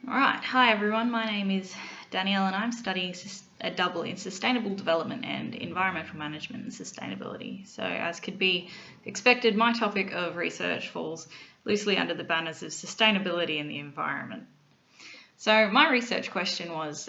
Alright, hi everyone, my name is Danielle and I'm studying a double in Sustainable Development and Environmental Management and Sustainability. So as could be expected, my topic of research falls loosely under the banners of sustainability and the environment. So my research question was,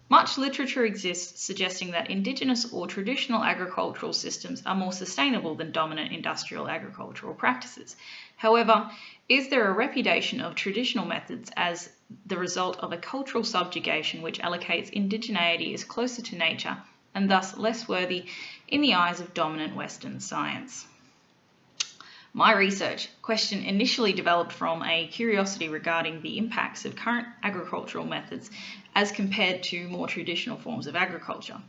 much literature exists suggesting that indigenous or traditional agricultural systems are more sustainable than dominant industrial agricultural practices. However, is there a repudiation of traditional methods as the result of a cultural subjugation which allocates indigeneity as closer to nature and thus less worthy in the eyes of dominant Western science? My research question initially developed from a curiosity regarding the impacts of current agricultural methods as compared to more traditional forms of agriculture.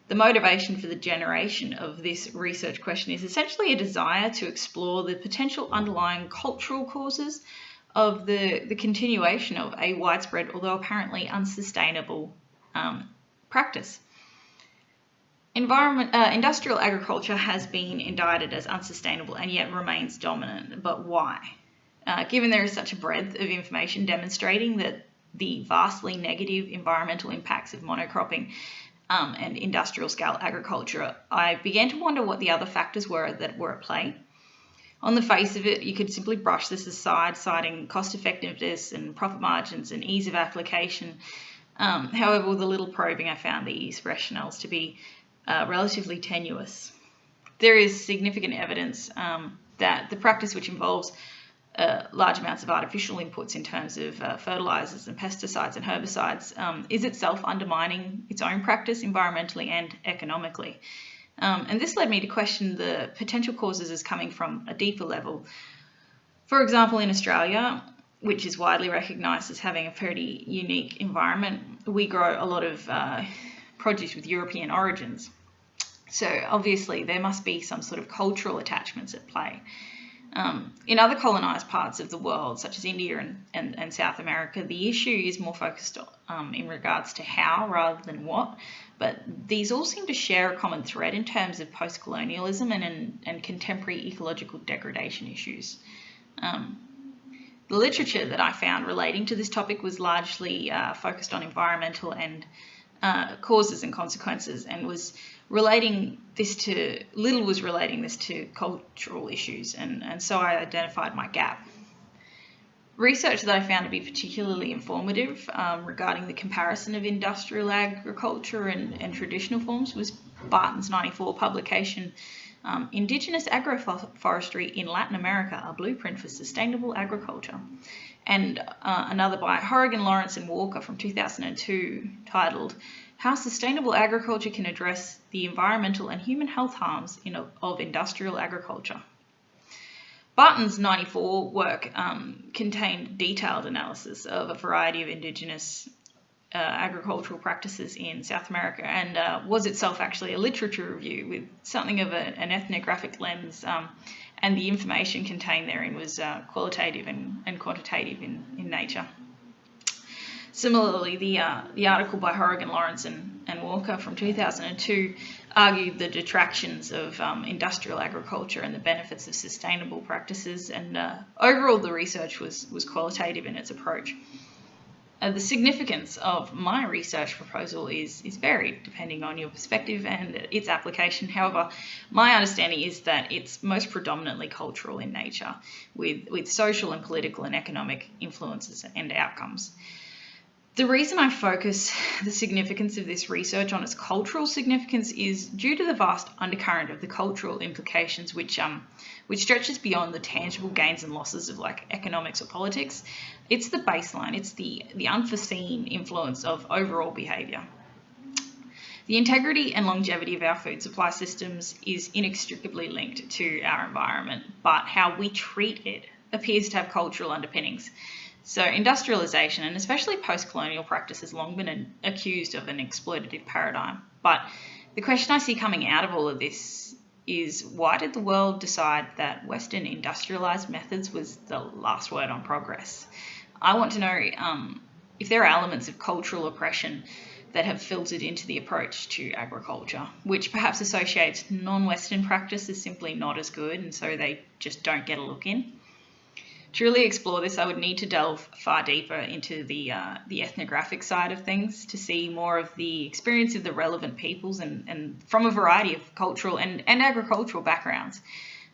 The motivation for the generation of this research question is essentially a desire to explore the potential underlying cultural causes of the continuation of a widespread, although apparently unsustainable, practice. Industrial agriculture has been indicted as unsustainable and yet remains dominant, but why? Given there is such a breadth of information demonstrating that the vastly negative environmental impacts of monocropping and industrial scale agriculture, I began to wonder what the other factors were that were at play. On the face of it, you could simply brush this aside, citing cost effectiveness and profit margins and ease of application. However, with a little probing, I found these rationales to be relatively tenuous. There is significant evidence that the practice, which involves large amounts of artificial inputs in terms of fertilizers and pesticides and herbicides, is itself undermining its own practice environmentally and economically. And this led me to question the potential causes as coming from a deeper level. For example, in Australia, which is widely recognised as having a pretty unique environment, we grow a lot of produce with European origins. So obviously there must be some sort of cultural attachments at play. In other colonised parts of the world, such as India and South America, the issue is more focused in regards to how rather than what, but these all seem to share a common thread in terms of post-colonialism and contemporary ecological degradation issues. The literature that I found relating to this topic was largely focused on environmental and causes and consequences, and was relating this to cultural issues, and so I identified my gap. Research that I found to be particularly informative regarding the comparison of industrial agriculture and traditional forms was Barton's '94 publication, Indigenous Agroforestry in Latin America, a Blueprint for Sustainable Agriculture, and another by Horrigan, Lawrence and Walker from 2002 titled How Sustainable Agriculture Can Address the Environmental and Human Health Harms of Industrial Agriculture. Barton's '94 work contained detailed analysis of a variety of indigenous agricultural practices in South America, and was itself actually a literature review with something of an ethnographic lens, and the information contained therein was qualitative and quantitative in nature. Similarly, the article by Horrigan, Lawrence and Walker from 2002 argued the detractions of industrial agriculture and the benefits of sustainable practices, and overall the research was qualitative in its approach. The significance of my research proposal is varied depending on your perspective and its application. However, my understanding is that it's most predominantly cultural in nature, with social and political and economic influences and outcomes. The reason I focus the significance of this research on its cultural significance is due to the vast undercurrent of the cultural implications, which stretches beyond the tangible gains and losses of like economics or politics. It's the baseline, it's the unforeseen influence of overall behaviour. The integrity and longevity of our food supply systems is inextricably linked to our environment, but how we treat it appears to have cultural underpinnings. So industrialisation, and especially post-colonial practice, has long been accused of an exploitative paradigm. But the question I see coming out of all of this is, why did the world decide that Western industrialised methods was the last word on progress? I want to know if there are elements of cultural oppression that have filtered into the approach to agriculture, which perhaps associates non-Western practice as simply not as good, and so they just don't get a look in. truly explore this, I would need to delve far deeper into the ethnographic side of things to see more of the experience of the relevant peoples and from a variety of cultural and agricultural backgrounds.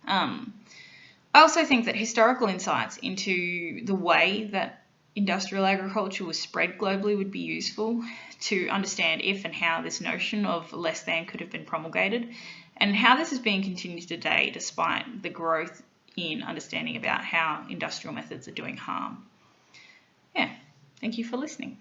I also think that historical insights into the way that industrial agriculture was spread globally would be useful to understand if and how this notion of less than could have been promulgated, and how this is being continued today despite the growth in understanding about how industrial methods are doing harm. Yeah, thank you for listening.